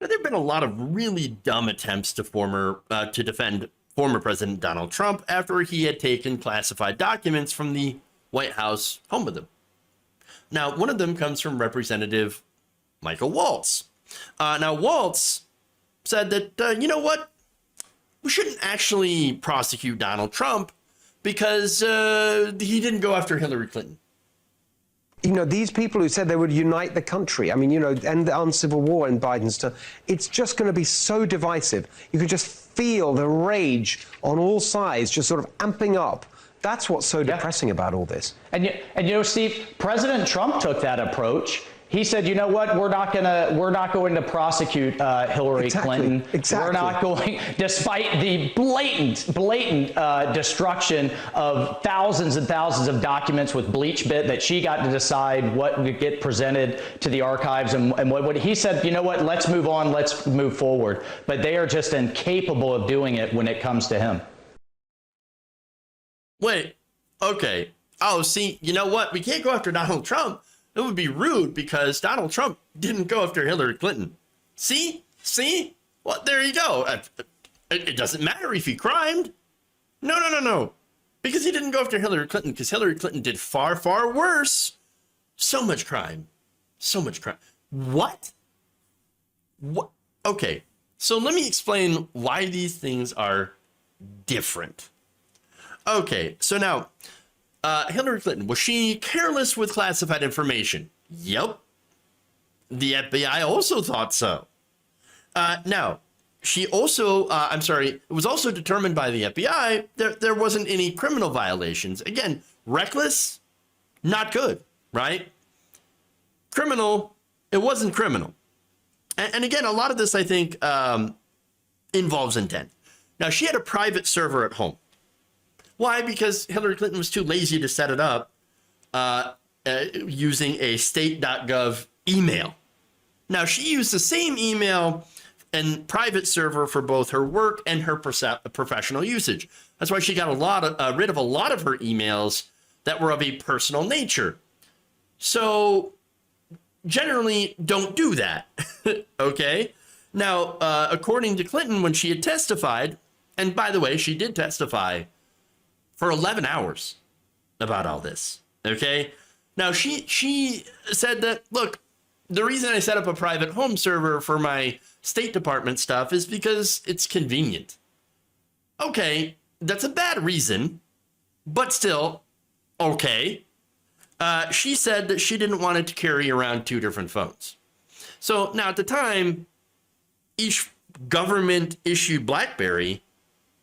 Now, there have been a lot of really dumb attempts to defend former President Donald Trump after he had taken classified documents from the White House home with him. Now, one of them comes from Representative Michael Waltz. Now, Waltz said that, you know what? We shouldn't actually prosecute Donald Trump because he didn't go after Hillary Clinton. You know, these people who said they would unite the country, I mean, you know, end the armed civil war in Biden's term, it's just going to be so divisive. You can just feel the rage on all sides just sort of amping up. That's what's so depressing about all this. And you know, Steve, President Trump took that approach. He said, you know what, we're not going to prosecute Hillary Clinton. Exactly. We're not going, despite the blatant destruction of thousands and thousands of documents with BleachBit that she got to decide what would get presented to the archives and what he said, you know what, let's move on, let's move forward. But they are just incapable of doing it when it comes to him. Wait, okay. Oh, see, you know what? We can't go after Donald Trump. It would be rude because Donald Trump didn't go after Hillary Clinton. See? Well, there you go. It doesn't matter if he crimed. No. Because he didn't go after Hillary Clinton because Hillary Clinton did far, far worse. So much crime. What? Okay, so let me explain why these things are different. Okay, so now, Hillary Clinton, was she careless with classified information? Yep. The FBI also thought so. Now, she also, it was also determined by the FBI there wasn't any criminal violations. Again, reckless, not good, right? Criminal, it wasn't criminal. And again, a lot of this, I think, involves intent. Now, she had a private server at home. Why? Because Hillary Clinton was too lazy to set it up using a state.gov email. Now, she used the same email and private server for both her work and her professional usage. That's why she got rid of a lot of her emails that were of a personal nature. So generally, don't do that. Okay? Now, according to Clinton, when she had testified, and by the way, she did testify for 11 hours about all this, okay? Now, she said that, look, the reason I set up a private home server for my State Department stuff is because it's convenient. Okay, that's a bad reason, but still, okay. She said that she didn't want it to carry around 2 different phones. So now at the time, each government-issued BlackBerry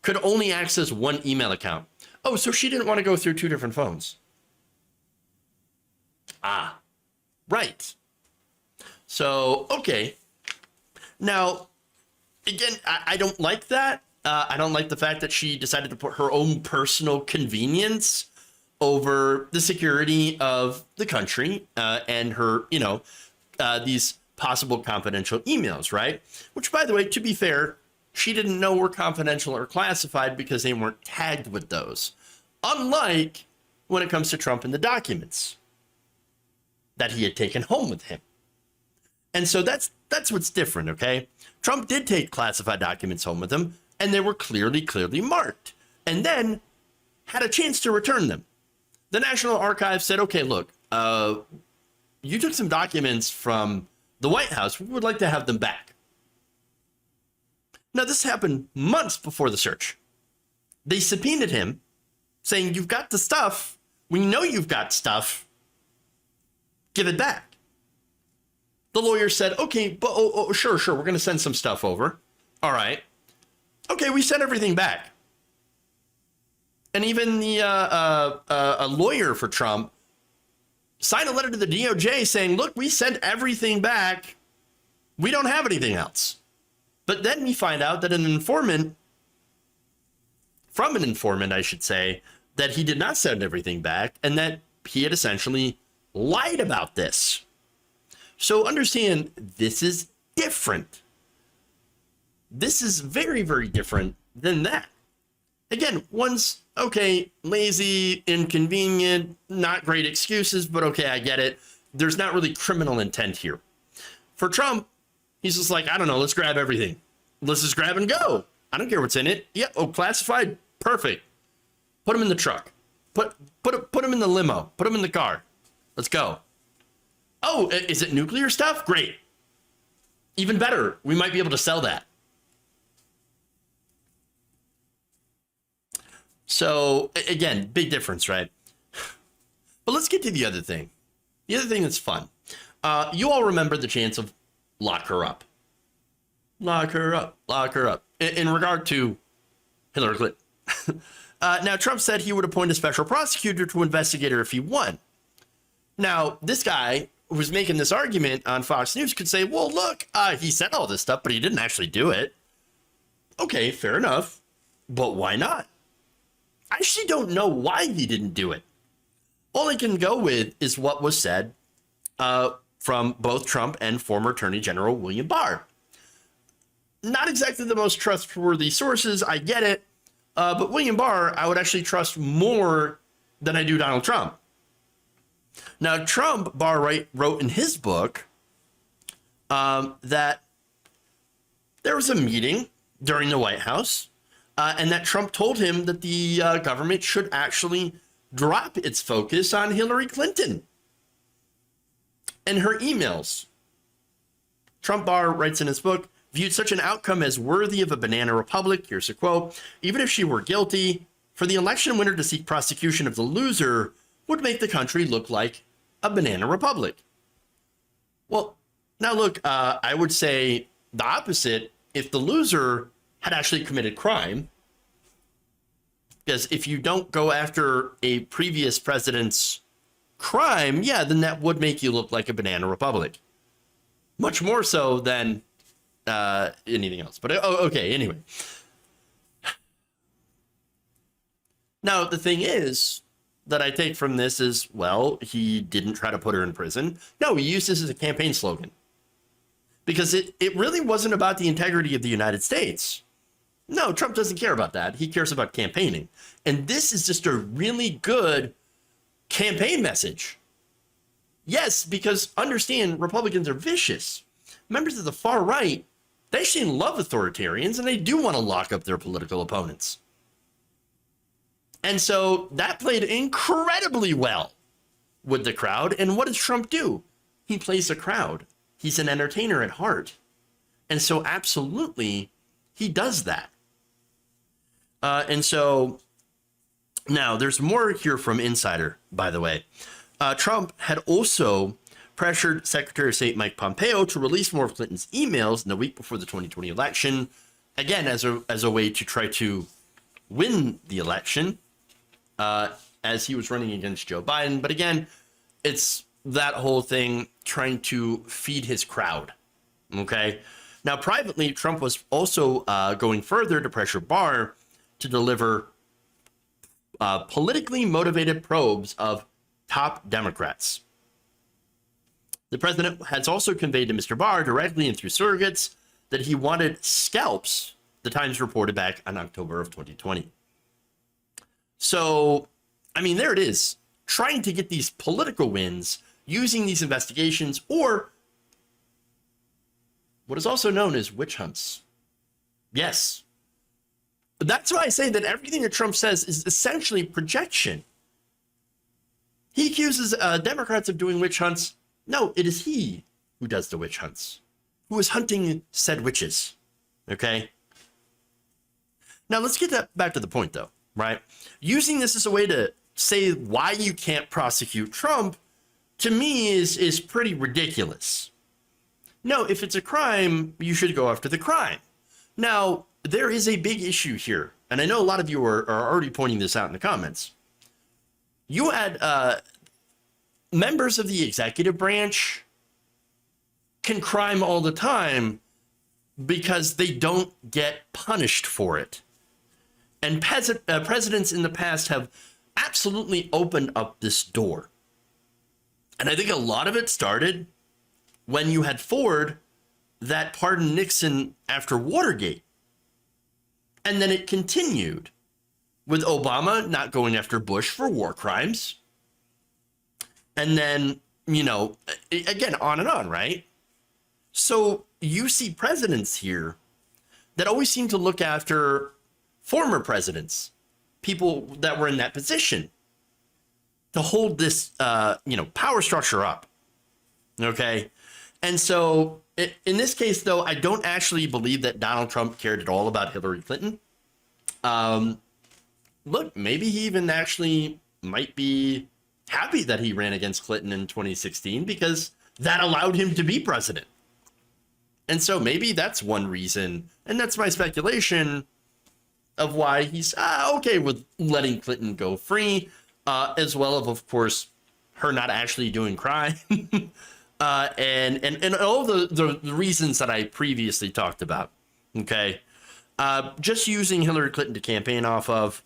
could only access 1 email account. Oh, so she didn't want to go through 2 different phones. Ah, right. So, okay. Now, again, I don't like that. I don't like the fact that she decided to put her own personal convenience over the security of the country and her, these possible confidential emails, right? Which, by the way, to be fair, she didn't know were confidential or classified because they weren't tagged with those. Unlike when it comes to Trump and the documents that he had taken home with him. And so that's what's different, okay? Trump did take classified documents home with him, and they were clearly marked, and then had a chance to return them. The National Archives said, okay, look, you took some documents from the White House. We would like to have them back. Now, this happened months before the search. They subpoenaed him, saying, you've got the stuff. We know you've got stuff. Give it back. The lawyer said, okay, but sure, we're going to send some stuff over. All right. Okay, we sent everything back. And even the a lawyer for Trump signed a letter to the DOJ saying, look, we sent everything back. We don't have anything else. But then we find out that from an informant, I should say, that he did not send everything back and that he had essentially lied about this. So understand, this is different. This is very, very different than that. Again, one's, okay, lazy, inconvenient, not great excuses, but okay, I get it. There's not really criminal intent here. For Trump, He's just like, I don't know, let's grab everything. Let's just grab and go. I don't care what's in it. Yeah, oh, classified, perfect. Put him in the truck. Put him in the limo. Put him in the car. Let's go. Oh, is it nuclear stuff? Great. Even better, we might be able to sell that. So, again, big difference, right? But let's get to the other thing. The other thing that's fun. You all remember the chance of lock her up. Lock her up. Lock her up. In regard to Hillary Clinton. Now, Trump said he would appoint a special prosecutor to investigate her if he won. Now, this guy who's making this argument on Fox News could say, well, look, he said all this stuff, but he didn't actually do it. Okay, fair enough. But why not? I actually don't know why he didn't do it. All I can go with is what was said from both Trump and former Attorney General William Barr. Not exactly the most trustworthy sources, I get it. But William Barr, I would actually trust more than I do Donald Trump. Now, Barr wrote in his book that there was a meeting during the White House and that Trump told him that the government should actually drop its focus on Hillary Clinton and her emails. Barr writes in his book, viewed such an outcome as worthy of a banana republic. Here's a quote. Even if she were guilty, for the election winner to seek prosecution of the loser would make the country look like a banana republic. Well, now look, I would say the opposite if the loser had actually committed crime. Because if you don't go after a previous president's crime, yeah, then that would make you look like a banana republic. Much more so than anything else. But okay, anyway. Now, the thing is that I take from this is, well, he didn't try to put her in prison. No, he used this as a campaign slogan. Because it really wasn't about the integrity of the United States. No, Trump doesn't care about that. He cares about campaigning. And this is just a really good campaign message. Yes, because understand, Republicans are vicious. Members of the far right, they actually love authoritarians and they do want to lock up their political opponents. And so that played incredibly well with the crowd. And what does Trump do? He plays the crowd. He's an entertainer at heart. And so absolutely, he does that. And so now there's more here from Insider, by the way. Trump had also pressured Secretary of State Mike Pompeo to release more of Clinton's emails in the week before the 2020 election, again, as a way to try to win the election as he was running against Joe Biden. But again, it's that whole thing trying to feed his crowd. Okay. Now, privately, Trump was also going further to pressure Barr to deliver politically motivated probes of top Democrats. The president has also conveyed to Mr. Barr directly and through surrogates that he wanted scalps, the Times reported back on October of 2020. So, I mean, there it is, trying to get these political wins using these investigations or what is also known as witch hunts. Yes. That's why I say that everything that Trump says is essentially projection. He accuses Democrats of doing witch hunts. No, it is he who does the witch hunts, who is hunting said witches. Okay? Now, let's get back to the point, though, right? Using this as a way to say why you can't prosecute Trump, to me, is pretty ridiculous. No, if it's a crime, you should go after the crime. Now, there is a big issue here, and I know a lot of you are already pointing this out in the comments. You had members of the executive branch can crime all the time because they don't get punished for it. And presidents in the past have absolutely opened up this door. And I think a lot of it started when you had Ford that pardoned Nixon after Watergate. And then it continued with Obama not going after Bush for war crimes. And then, again, on and on, right? So you see presidents here that always seem to look after former presidents, people that were in that position, to hold this, power structure up. Okay. And so in this case, though, I don't actually believe that Donald Trump cared at all about Hillary Clinton. Look, maybe he even actually might be happy that he ran against Clinton in 2016 because that allowed him to be president. And so maybe that's one reason, and that's my speculation of why he's okay with letting Clinton go free, as well of course, her not actually doing crime, and all the reasons that I previously talked about. Okay, just using Hillary Clinton to campaign off of,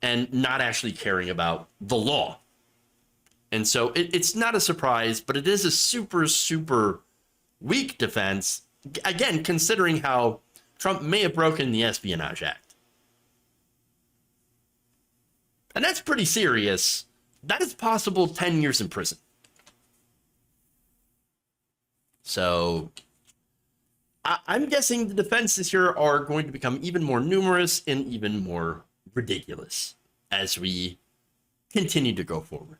and not actually caring about the law. And so it's not a surprise, but it is a super, super weak defense, again, considering how Trump may have broken the Espionage Act. And that's pretty serious. That is possible 10 years in prison. So I'm guessing the defenses here are going to become even more numerous and even more ridiculous as we continue to go forward.